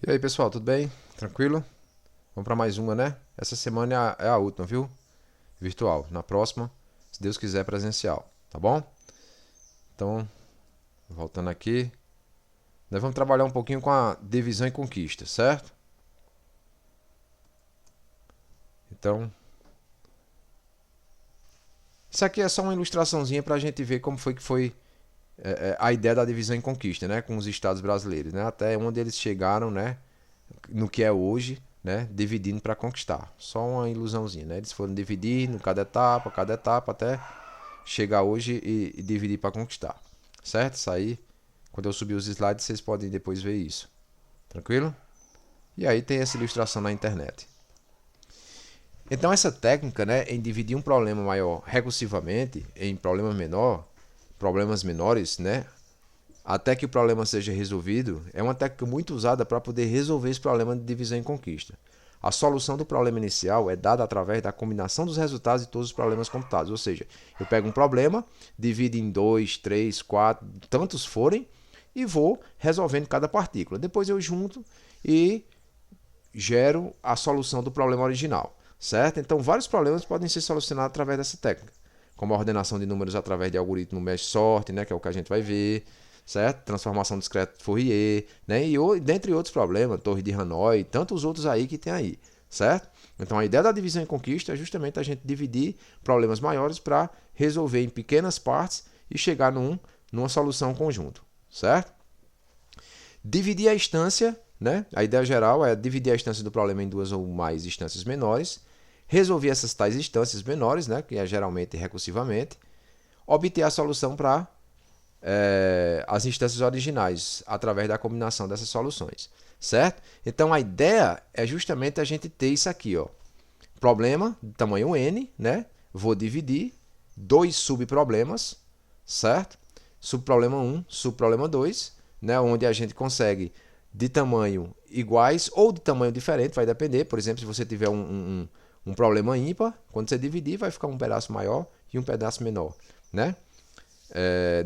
E aí, pessoal, tudo bem? Tranquilo? Vamos para mais uma, né? Essa semana é a última, viu? Virtual. Na próxima, se Deus quiser, presencial. Tá bom? Então, voltando aqui, nós vamos trabalhar um pouquinho com a divisão e conquista, certo? Então, isso aqui é só uma ilustraçãozinha para a gente ver como foi a ideia da divisão e conquista, né? Com os estados brasileiros, né? Até onde eles chegaram, né? No que é hoje, né? Dividindo para conquistar. Só uma ilusãozinha, né? Eles foram dividindo cada etapa, até chegar hoje e dividir para conquistar. Certo? Isso aí, quando eu subir os slides, vocês podem depois ver isso. Tranquilo? E aí tem essa ilustração na internet. Então essa técnica, né, em dividir um problema maior recursivamente em problemas menores, né, até que o problema seja resolvido, é uma técnica muito usada para poder resolver esse problema de divisão e conquista. A solução do problema inicial é dada através da combinação dos resultados de todos os problemas computados. Ou seja, eu pego um problema, divido em 2, 3, 4, tantos forem, e vou resolvendo cada partícula. Depois eu junto e gero a solução do problema original. Certo? Então, vários problemas podem ser solucionados através dessa técnica, como a ordenação de números através de algoritmo mesh-sort, né, que é o que a gente vai ver, certo? Transformação discreta de Fourier, né? E dentre outros problemas, Torre de Hanoi, tantos outros aí que tem aí, certo? Então a ideia da divisão em conquista é justamente a gente dividir problemas maiores para resolver em pequenas partes e chegar numa solução conjunto, certo? Dividir a instância, né? A ideia geral é dividir a instância do problema em duas ou mais instâncias menores, resolver essas tais instâncias menores, né? Que é geralmente recursivamente, obter a solução para as instâncias originais através da combinação dessas soluções, certo? Então a ideia é justamente a gente ter isso aqui, ó. Problema de tamanho n, né? Vou dividir dois subproblemas, certo? Subproblema 1, subproblema 2, né? Onde a gente consegue de tamanho iguais ou de tamanho diferente, vai depender. Por exemplo, se você tiver um problema ímpar, quando você dividir, vai ficar um pedaço maior e um pedaço menor, né?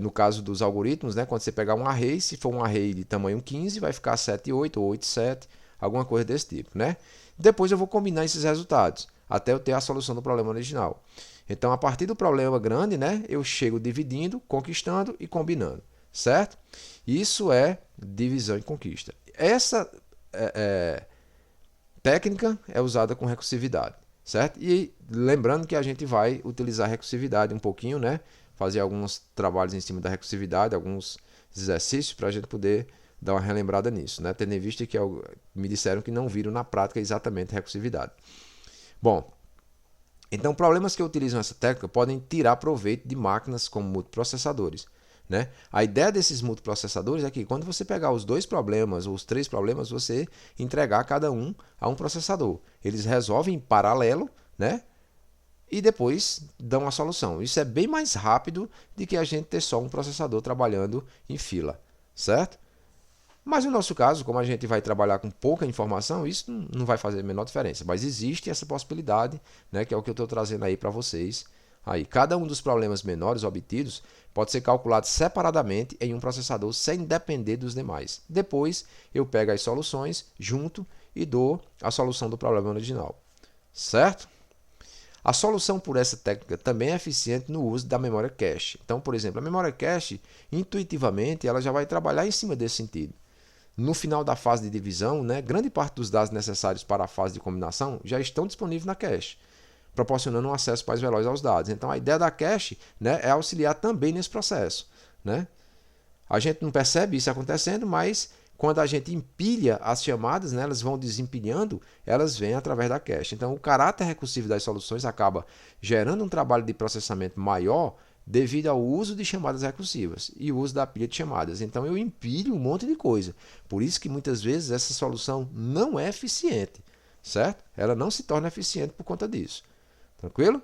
No caso dos algoritmos, né, quando você pegar um array, se for um array de tamanho 15, vai ficar 7, 8 ou 8, 7, alguma coisa desse tipo. Né? Depois eu vou combinar esses resultados, até eu ter a solução do problema original. Então, a partir do problema grande, né, eu chego dividindo, conquistando e combinando. Certo? Isso é divisão e conquista. Essa técnica é usada com recursividade. Certo? E lembrando que a gente vai utilizar recursividade um pouquinho, né? Fazer alguns trabalhos em cima da recursividade, alguns exercícios para a gente poder dar uma relembrada nisso, né? Tendo em vista que me disseram que não viram na prática exatamente recursividade. Bom, então problemas que utilizam essa técnica podem tirar proveito de máquinas como multiprocessadores. Né? A ideia desses multiprocessadores é que quando você pegar os dois problemas ou os três problemas, você entregar cada um a um processador. Eles resolvem em paralelo, né? E depois dão a solução. Isso é bem mais rápido do que a gente ter só um processador trabalhando em fila, certo? Mas no nosso caso, como a gente vai trabalhar com pouca informação, isso não vai fazer a menor diferença. Mas existe essa possibilidade, né, que é o que eu estou trazendo aí para vocês. Aí, cada um dos problemas menores obtidos pode ser calculado separadamente em um processador sem depender dos demais. Depois, eu pego as soluções, junto e dou a solução do problema original. Certo? A solução por essa técnica também é eficiente no uso da memória cache. Então, por exemplo, a memória cache, intuitivamente, ela já vai trabalhar em cima desse sentido. No final da fase de divisão, né, grande parte dos dados necessários para a fase de combinação já estão disponíveis na cache, proporcionando um acesso mais veloz aos dados. Então, a ideia da cache, né, é auxiliar também nesse processo. Né? A gente não percebe isso acontecendo, mas quando a gente empilha as chamadas, né, elas vão desempilhando, elas vêm através da cache. Então, o caráter recursivo das soluções acaba gerando um trabalho de processamento maior devido ao uso de chamadas recursivas e o uso da pilha de chamadas. Então, eu empilho um monte de coisa. Por isso que muitas vezes essa solução não é eficiente, certo? Ela não se torna eficiente por conta disso. Tranquilo?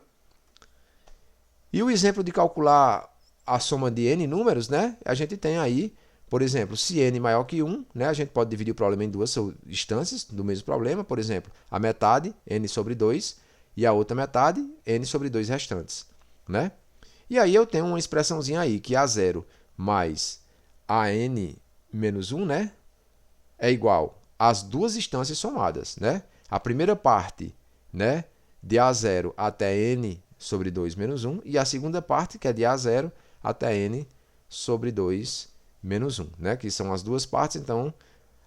E o exemplo de calcular a soma de n números, né? A gente tem aí, por exemplo, se n maior que 1, né? A gente pode dividir o problema em duas instâncias do mesmo problema. Por exemplo, a metade, n sobre 2, e a outra metade, n sobre 2 restantes. Né? E aí eu tenho uma expressãozinha aí, que a0 mais a n menos 1, né? É igual as duas instâncias somadas, né? A primeira parte, né, de A0 até n sobre 2 menos 1, e a segunda parte, que é de A0 até n sobre 2 menos 1, né? Que são as duas partes, então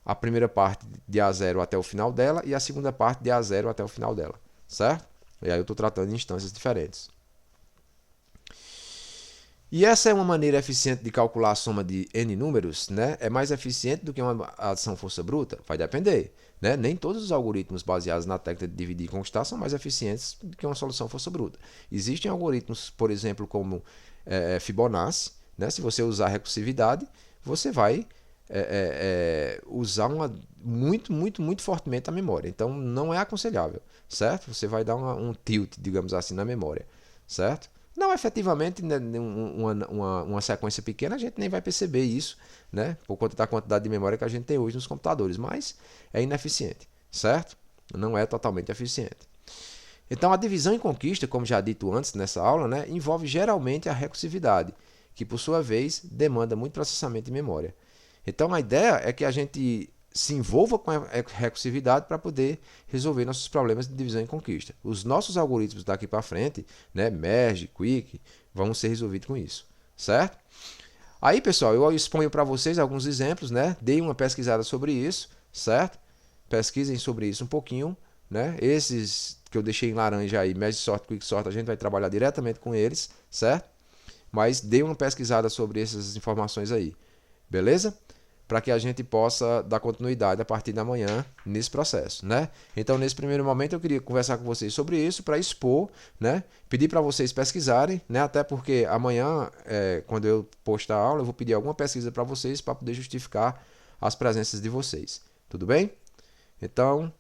a primeira parte de A0 até o final dela e a segunda parte de A0 até o final dela, certo? E aí eu estou tratando de instâncias diferentes. E essa é uma maneira eficiente de calcular a soma de n números, né? É mais eficiente do que uma adição força bruta? Vai depender, né? Nem todos os algoritmos baseados na técnica de dividir e conquistar são mais eficientes do que uma solução força bruta. Existem algoritmos, por exemplo, como Fibonacci, né? Se você usar recursividade, você vai usar muito fortemente a memória. Então, não é aconselhável, certo? Você vai dar um tilt, digamos assim, na memória, certo? Não efetivamente, né, uma sequência pequena, a gente nem vai perceber isso, né, por conta da quantidade de memória que a gente tem hoje nos computadores, mas é ineficiente, certo? Não é totalmente eficiente. Então, a divisão em conquista, como já dito antes nessa aula, né, envolve geralmente a recursividade, que por sua vez demanda muito processamento de memória. Então, a ideia é que a gente se envolva com a recursividade para poder resolver nossos problemas de divisão e conquista. Os nossos algoritmos daqui para frente, né, Merge, Quick, vão ser resolvidos com isso, certo? Aí, pessoal, eu exponho para vocês alguns exemplos, né? Dei uma pesquisada sobre isso, certo? Pesquisem sobre isso um pouquinho, né? Esses que eu deixei em laranja aí, Merge Sort, Quick Sort, a gente vai trabalhar diretamente com eles, certo? Mas dei uma pesquisada sobre essas informações aí, beleza? Para que a gente possa dar continuidade a partir da manhã nesse processo, né? Então, nesse primeiro momento, eu queria conversar com vocês sobre isso, para expor, né? Pedir para vocês pesquisarem, né? Até porque amanhã, quando eu postar a aula, eu vou pedir alguma pesquisa para vocês para poder justificar as presenças de vocês. Tudo bem? Então,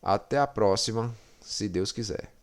até a próxima, se Deus quiser.